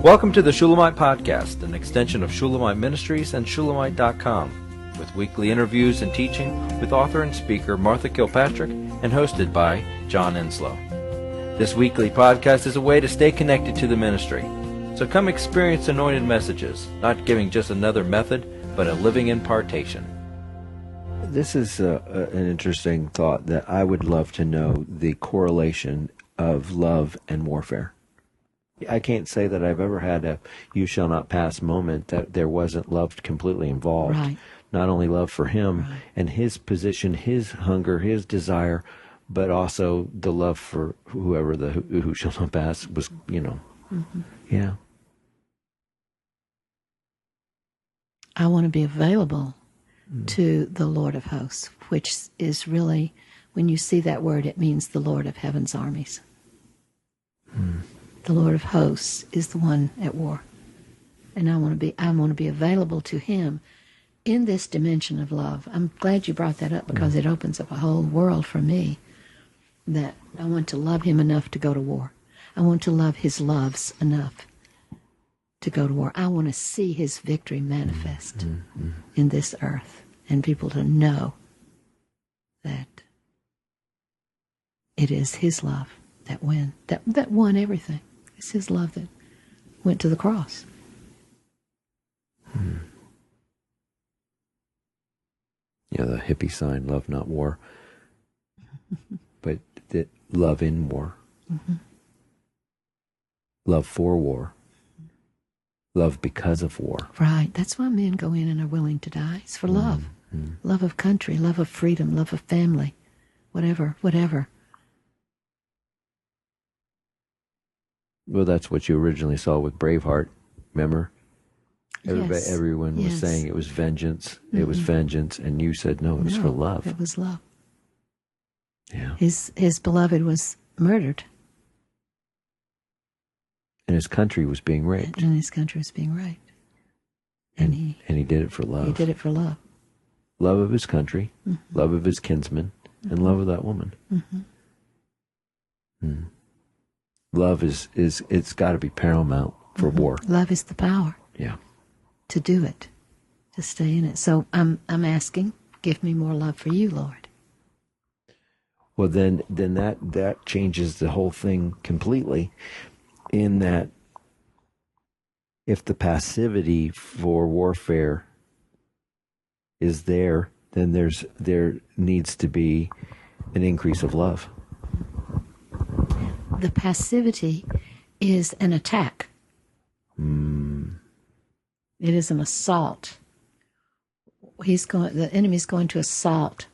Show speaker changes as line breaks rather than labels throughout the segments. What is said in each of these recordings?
Welcome to the Shulamite Podcast, an extension of Shulamite Ministries and Shulamite.com, with weekly interviews and teaching with author and speaker Martha Kilpatrick and hosted by John Enslow. This weekly podcast is a way to stay connected to the ministry. So come experience anointed messages, not giving just another method, but a living impartation.
This is an interesting thought that I would love to know the correlation of love and warfare. I can't say that I've ever had a "you shall not pass" moment that there wasn't love completely involved.
Right.
Not only love for him and his position, his hunger, his desire, but also the love for whoever the who shall not pass was, Yeah.
I want to be available to the Lord of hosts, which is really, when you see that word, it means the Lord of heaven's armies. The Lord of hosts is the one at war. And I want to be available to him in this dimension of love. I'm glad you brought that up because it opens up a whole world for me, that I want to love him enough to go to war. I want to love his loves enough to go to war. I want to see his victory manifest in this earth, and people to know that it is his love that won everything. It's his love that went to the cross.
Yeah, the hippie sign, love not war. But love in war. Love for war. Love because of war.
Right. That's why men go in and are willing to die. It's for love. Love of country, love of freedom, love of family, whatever.
Well, that's what you originally saw with Braveheart, remember?
Yes.
Everyone was saying it was vengeance, it was vengeance, and you said, no, it was for love.
It was love.
Yeah.
His beloved was murdered.
And his country was being raped.
And his country was being raped. And he
did it for love.
He did it for love.
Love of his country, love of his kinsmen, and love of that woman. Love is it's got to be paramount for war.
Love is the power.
Yeah.
To do it, to stay in it. So I'm asking, give me more love for you, Lord.
Well, then that changes the whole thing completely, in that if the passivity for warfare is there, then there needs to be an increase of love.
The passivity is an attack. It is an assault. The enemy's going to assault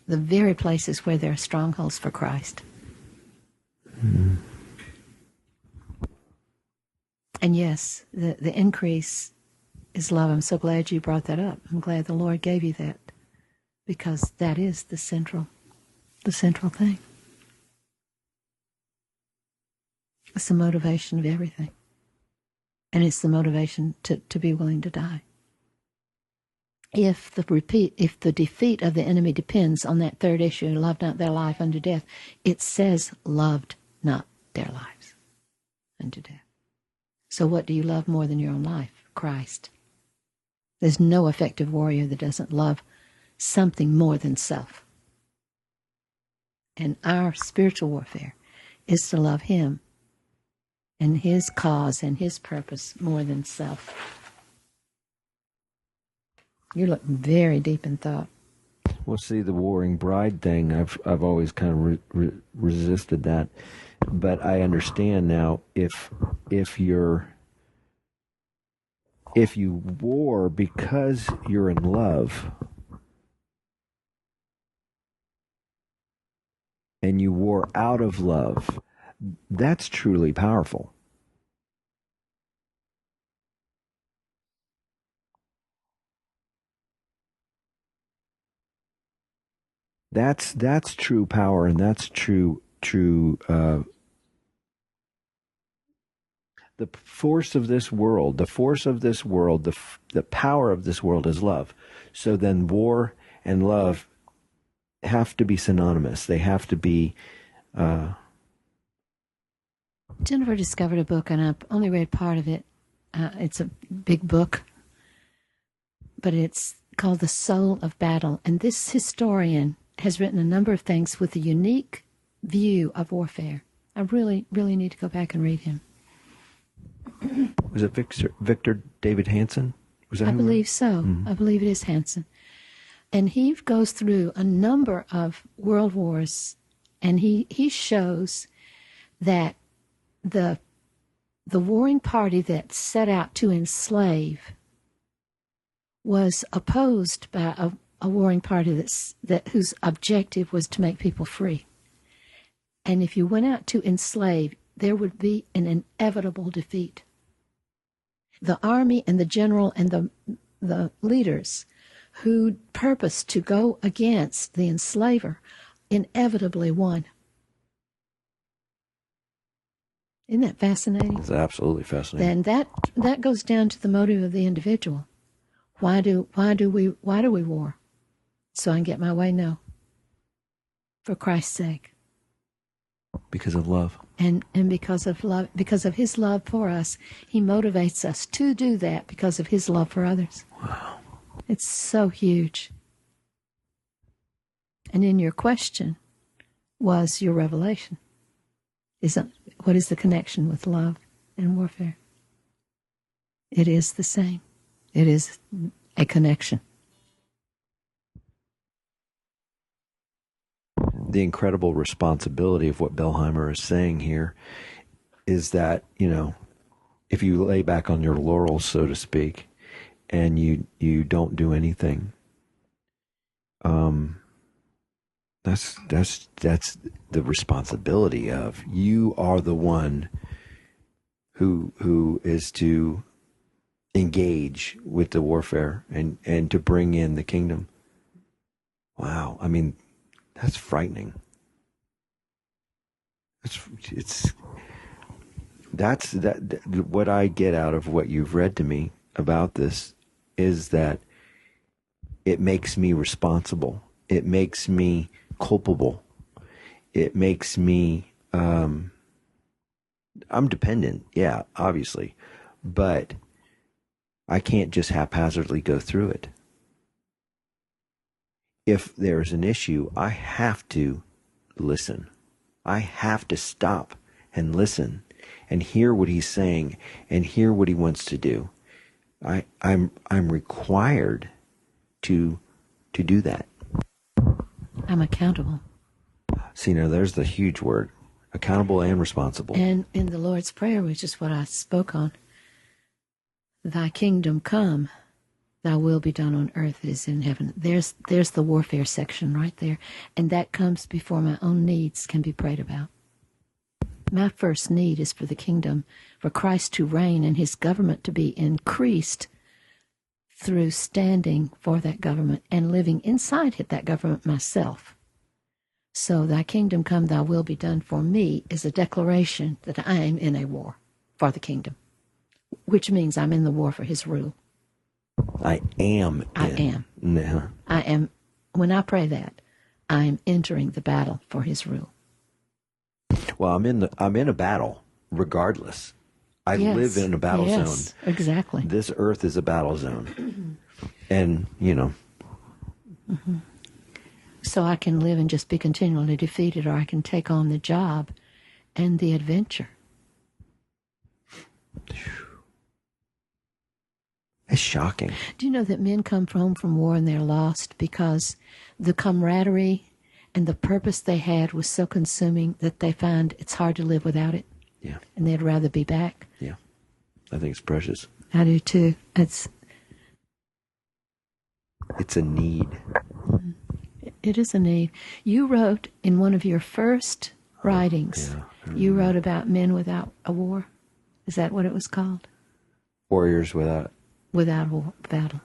the very places where there are strongholds for Christ. And yes, the increase is love. I'm so glad you brought that up. I'm glad the Lord gave you that, because that is the central thing. It's the motivation of everything. And it's the motivation to be willing to die. If the defeat of the enemy depends on that third issue, love not their life unto death, it says loved not their lives unto death. So what do you love more than your own life? Christ. There's no effective warrior that doesn't love something more than self. And our spiritual warfare is to love him and his cause and his purpose more than self. You're looking very deep in thought.
Well, see, the warring bride thing, I've always kind of resisted that, but I understand now. If you war because you're in love, and you war out of love, that's truly powerful. That's true power, and that's true. The force of this world, the power of this world is love. So then, war and love have to be synonymous. They have to be.
Jennifer discovered a book, and I've only read part of it, It's a big book, but it's called The Soul of Battle. And this historian has written a number of things with a unique view of warfare. I really, really need to go back and read him.
Was it Victor David Hansen? Was that
I believe so. Mm-hmm. I believe it is Hansen. And he goes through a number of world wars, and he shows that the warring party that set out to enslave was opposed by a warring party whose objective was to make people free. And if you went out to enslave, there would be an inevitable defeat. The army and the general and the leaders who purposed to go against the enslaver inevitably won. Isn't that fascinating?
It's absolutely fascinating.
Then that goes down to the motive of the individual. Why do we war? So I can get my way? No. For Christ's sake.
Because of love.
And because of love, because of his love for us, he motivates us to do that because of his love for others.
Wow.
It's so huge. And in your question was your revelation. What is the connection with love and warfare? It is the same. It is a connection.
The incredible responsibility of what Bellheimer is saying here is that, if you lay back on your laurels, so to speak, and you don't do anything, that's the responsibility of you are the one who is to engage with the warfare and to bring in the kingdom. Wow. I mean, that's frightening. What I get out of what you've read to me about this is that it makes me responsible. It makes me culpable. It makes me, I'm dependent. Yeah, obviously, but I can't just haphazardly go through it. If there's an issue, I have to listen. I have to stop and listen and hear what he's saying and hear what he wants to do. I'm required to do that.
I'm accountable.
See, now there's the huge word, accountable and responsible.
And in the Lord's Prayer, which is what I spoke on, thy kingdom come, thy will be done on earth as it is in heaven. There's the warfare section right there. And that comes before my own needs can be prayed about. My first need is for the kingdom, for Christ to reign and his government to be increased through standing for that government and living inside that government myself. So thy kingdom come, thy will be done for me is a declaration that I am in a war for the kingdom, which means I'm in the war for his rule.
I am.
No. I am. When I pray that, I am entering the battle for his rule.
Well, I'm in a battle, regardless. I live in a battle zone.
Exactly.
This earth is a battle zone, and
Mm-hmm. So I can live and just be continually defeated, or I can take on the job and the adventure.
It's shocking.
Do you know that men come home from war and they're lost because the camaraderie and the purpose they had was so consuming that they find it's hard to live without it?
Yeah.
And they'd rather be back.
Yeah. I think it's precious.
I do too. It's
a need.
It is a need. You wrote in one of your first writings, you wrote about men without a war. Is that what it was called?
Warriors without
a battle.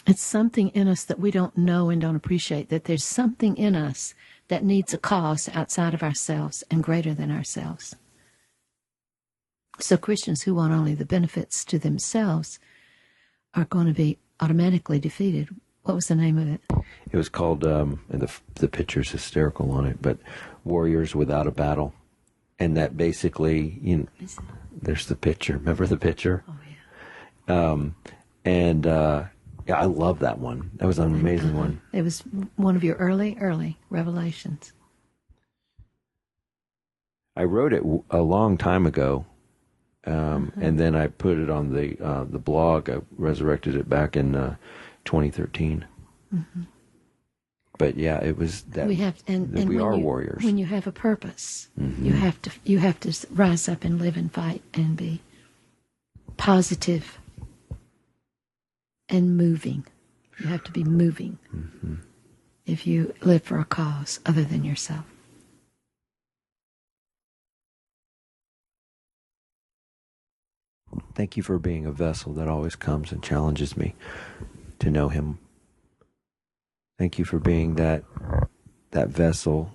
It's something in us that we don't know and don't appreciate, that there's something in us that needs a cause outside of ourselves and greater than ourselves. So Christians who want only the benefits to themselves are going to be automatically defeated. What was the name of it?
It was called, and the picture's hysterical on it, but Warriors Without a Battle. And that basically, there's the picture. Remember the picture?
Oh, yeah.
And yeah, I love that one. That was an amazing one.
It was one of your early revelations.
I wrote it a long time ago, and then I put it on the blog. I resurrected it back in 2013. Mm-hmm. But yeah, it was that we have, and we are warriors.
When you have a purpose, mm-hmm. you have to rise up and live and fight and be positive and moving. You have to be moving mm-hmm. if you live for a cause other than yourself.
Thank you for being a vessel that always comes and challenges me to know Him. Thank you for being that vessel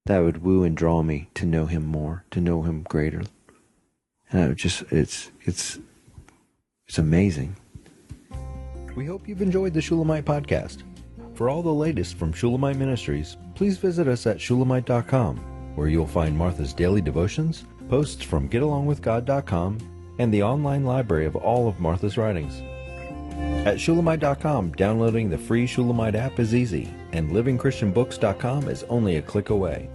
that would woo and draw me to know Him more, to know Him greater. And I would just, it's amazing.
We hope you've enjoyed the Shulamite podcast. For all the latest from Shulamite Ministries, please visit us at Shulamite.com, where you'll find Martha's daily devotions, posts from GetAlongWithGod.com, and the online library of all of Martha's writings. At Shulamite.com, downloading the free Shulamite app is easy, and LivingChristianBooks.com is only a click away.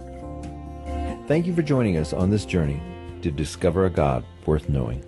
Thank you for joining us on this journey to discover a God worth knowing.